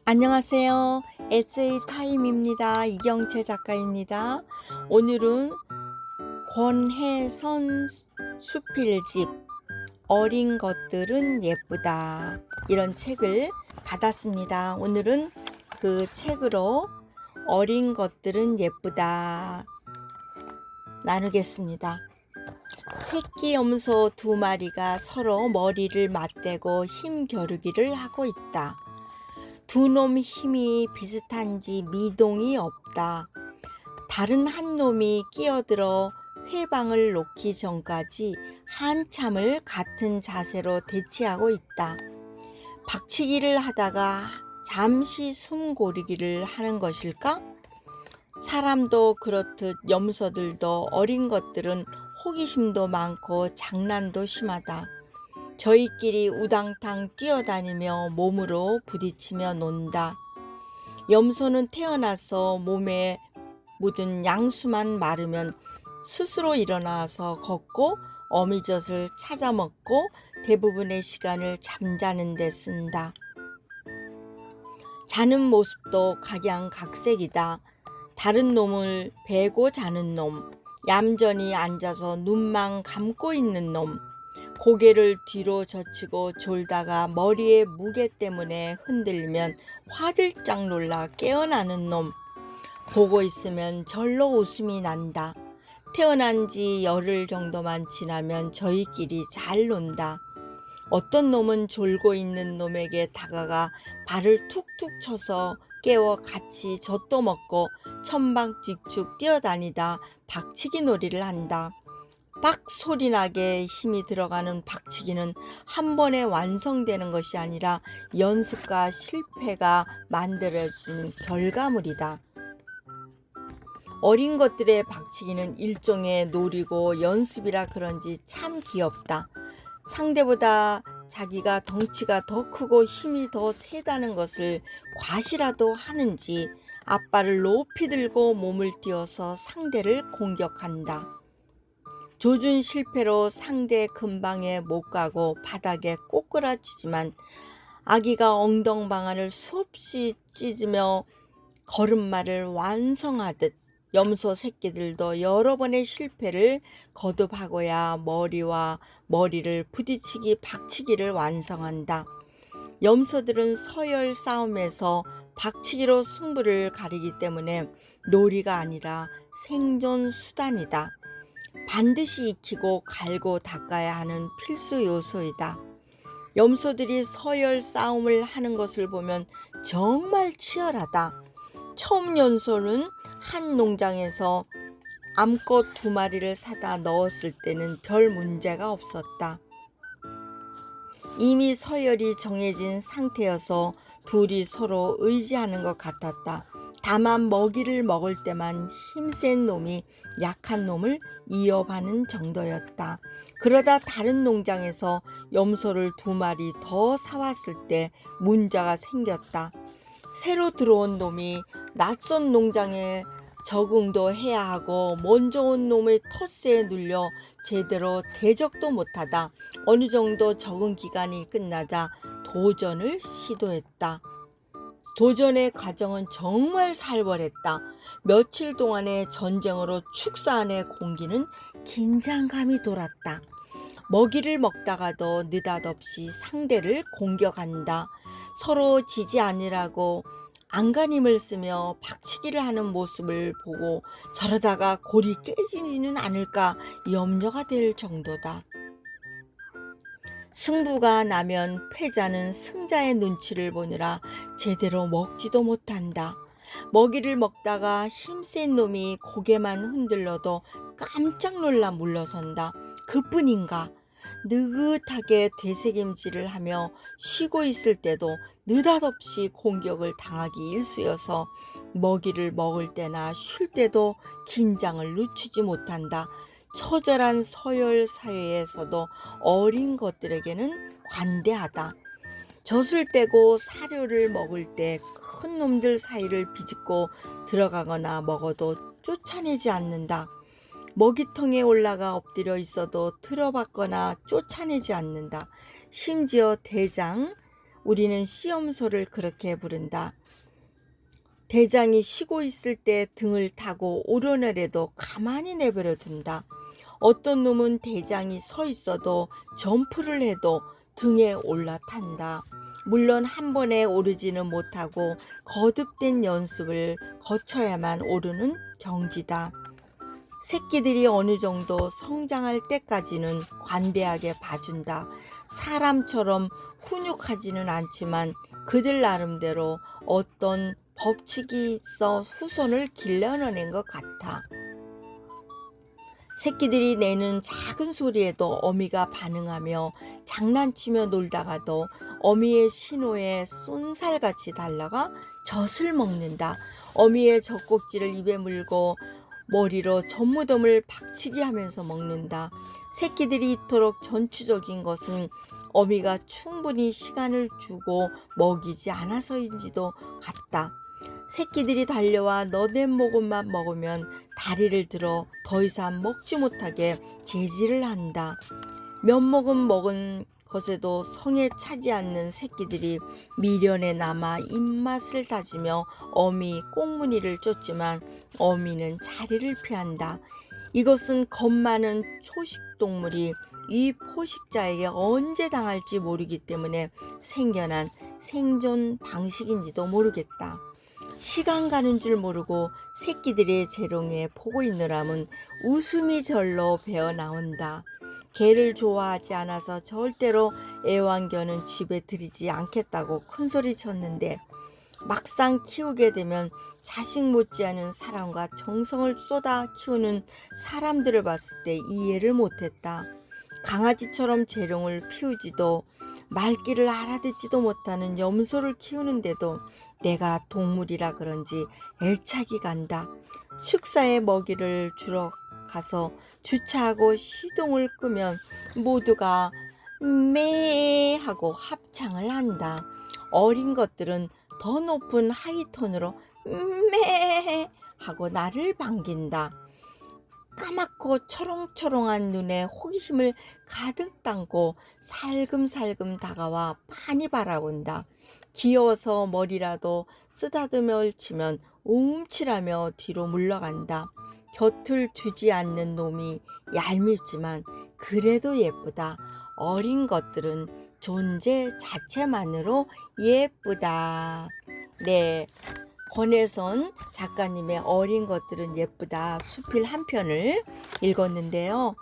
안녕하세요. 에세이타임입니다. 이경채 작가입니다. 오늘은 권혜선 수필집 어린 것들은 예쁘다 이런 책을 받았습니다. 오늘은 그 책으로 어린 것들은 예쁘다 나누겠습니다. 새끼 염소 2마리가 서로 머리를 맞대고 힘겨루기를 하고 있다. 두 놈 힘이 비슷한지 미동이 없다. 다른 한 놈이 끼어들어 회방을 놓기 전까지 한참을 같은 자세로 대치하고 있다. 박치기를 하다가 잠시 숨 고르기를 하는 것일까? 사람도 그렇듯 염소들도 어린 것들은 호기심도 많고 장난도 심하다. 저희끼리 우당탕 뛰어다니며 몸으로 부딪히며 논다. 염소는 태어나서 몸에 묻은 양수만 마르면 스스로 일어나서 걷고 어미젖을 찾아 먹고 대부분의 시간을 잠자는 데 쓴다. 자는 모습도 각양각색이다. 다른 놈을 베고 자는 놈, 얌전히 앉아서 눈만 감고 있는 놈, 고개를 뒤로 젖히고 졸다가 머리에 무게 때문에 흔들리면 화들짝 놀라 깨어나는 놈, 보고 있으면 절로 웃음이 난다. 태어난 지 열흘 정도만 지나면 저희끼리 잘 논다. 어떤 놈은 졸고 있는 놈에게 다가가 발을 툭툭 쳐서 깨워 같이 젖도 먹고 천방직축 뛰어다니다 박치기 놀이를 한다. 빡 소리나게 힘이 들어가는 박치기는 한 번에 완성되는 것이 아니라 연습과 실패가 만들어진 결과물이다. 어린 것들의 박치기는 일종의 놀이고 연습이라 그런지 참 귀엽다. 상대보다 자기가 덩치가 더 크고 힘이 더 세다는 것을 과시라도 하는지 앞발을 높이 들고 몸을 띄워서 상대를 공격한다. 조준 실패로 상대 근방에 못 가고 바닥에 꼬꾸라치지만 아기가 엉덩방아를 수없이 찢으며 걸음마를 완성하듯 염소 새끼들도 여러 번의 실패를 거듭하고야 머리와 머리를 부딪히기 박치기를 완성한다. 염소들은 서열 싸움에서 박치기로 승부를 가리기 때문에 놀이가 아니라 생존 수단이다. 반드시 익히고 갈고 닦아야 하는 필수 요소이다. 염소들이 서열 싸움을 하는 것을 보면 정말 치열하다. 처음 염소는 한 농장에서 암컷 2마리를 사다 넣었을 때는 별 문제가 없었다. 이미 서열이 정해진 상태여서 둘이 서로 의지하는 것 같았다. 다만 먹이를 먹을 때만 힘센 놈이 약한 놈을 이어가는 정도였다. 그러다 다른 농장에서 염소를 2마리 더 사왔을 때 문제가 생겼다. 새로 들어온 놈이 낯선 농장에 적응도 해야 하고 먼저 온 놈의 텃세에 눌려 제대로 대적도 못하다 어느 정도 적응 기간이 끝나자 도전을 시도했다. 도전의 과정은 정말 살벌했다. 며칠 동안의 전쟁으로 축사 안의 공기는 긴장감이 돌았다. 먹이를 먹다가도 느닷없이 상대를 공격한다. 서로 지지 않으라고 안간힘을 쓰며 박치기를 하는 모습을 보고 저러다가 골이 깨지지는 않을까 염려가 될 정도다. 승부가 나면 패자는 승자의 눈치를 보느라 제대로 먹지도 못한다. 먹이를 먹다가 힘센 놈이 고개만 흔들러도 깜짝 놀라 물러선다. 그뿐인가? 느긋하게 되새김질을 하며 쉬고 있을 때도 느닷없이 공격을 당하기 일쑤여서 먹이를 먹을 때나 쉴 때도 긴장을 늦추지 못한다. 처절한 서열 사회에서도 어린 것들에게는 관대하다. 젖을 떼고 사료를 먹을 때 큰 놈들 사이를 비집고 들어가거나 먹어도 쫓아내지 않는다. 먹이통에 올라가 엎드려 있어도 틀어박거나 쫓아내지 않는다. 심지어 대장 우리는 시험소를 그렇게 부른다. 대장이 쉬고 있을 때 등을 타고 오르내려도 가만히 내버려 둔다. 어떤 놈은 대장이 서 있어도 점프를 해도 등에 올라탄다. 물론 한 번에 오르지는 못하고 거듭된 연습을 거쳐야만 오르는 경지다. 새끼들이 어느 정도 성장할 때까지는 관대하게 봐준다. 사람처럼 훈육하지는 않지만 그들 나름대로 어떤 법칙이 있어 후손을 길러내는 것 같아. 새끼들이 내는 작은 소리에도 어미가 반응하며 장난치며 놀다가도 어미의 신호에 쏜살같이 달려가 젖을 먹는다. 어미의 젖꼭지를 입에 물고 머리로 젖무덤을 박치기 하면서 먹는다. 새끼들이 이토록 전투적인 것은 어미가 충분히 시간을 주고 먹이지 않아서인지도 같다. 새끼들이 달려와 너댓 모금만 먹으면 다리를 들어 더 이상 먹지 못하게 제지를 한다. 몇 모금 먹은 것에도 성에 차지 않는 새끼들이 미련에 남아 입맛을 다지며 어미 꽁무니를 쫓지만 어미는 자리를 피한다. 이것은 겁 많은 초식동물이 이 포식자에게 언제 당할지 모르기 때문에 생겨난 생존 방식인지도 모르겠다. 시간 가는 줄 모르고 새끼들의 재롱에 보고 있느라면 웃음이 절로 배어 나온다. 개를 좋아하지 않아서 절대로 애완견은 집에 들이지 않겠다고 큰소리 쳤는데 막상 키우게 되면 자식 못지않은 사랑과 정성을 쏟아 키우는 사람들을 봤을 때 이해를 못했다. 강아지처럼 재롱을 피우지도 말귀를 알아듣지도 못하는 염소를 키우는데도 내가 동물이라 그런지 애착이 간다. 축사에 먹이를 주러 가서 주차하고 시동을 끄면 모두가 매 하고 합창을 한다. 어린 것들은 더 높은 하이톤으로 매 하고 나를 반긴다. 까맣고 초롱초롱한 눈에 호기심을 가득 담고 살금살금 다가와 많이 바라본다. 귀여워서 머리라도 쓰다듬어 얽히면 움찔하며 뒤로 물러간다. 곁을 주지 않는 놈이 얄밉지만 그래도 예쁘다. 어린 것들은 존재 자체만으로 예쁘다. 네, 권혜선 작가님의 어린 것들은 예쁘다 수필 한 편을 읽었는데요.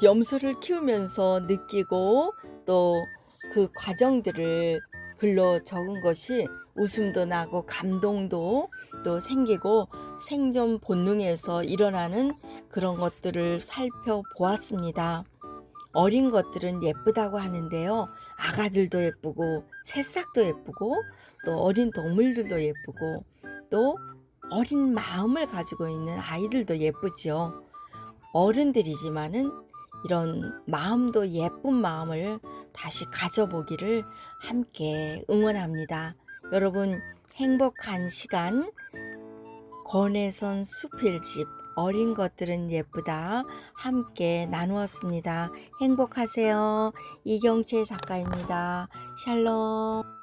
염소를 키우면서 느끼고 또 그 과정들을 글로 적은 것이 웃음도 나고 감동도 또 생기고 생존 본능에서 일어나는 그런 것들을 살펴보았습니다. 어린 것들은 예쁘다고 하는데요. 아가들도 예쁘고 새싹도 예쁘고 또 어린 동물들도 예쁘고 또 어린 마음을 가지고 있는 아이들도 예쁘죠. 어른들이지만은 이런 마음도 예쁜 마음을 다시 가져보기를 함께 응원합니다. 여러분 행복한 시간 권혜선 수필집 어린 것들은 예쁘다 함께 나누었습니다. 행복하세요. 이경채 작가입니다. 샬롬.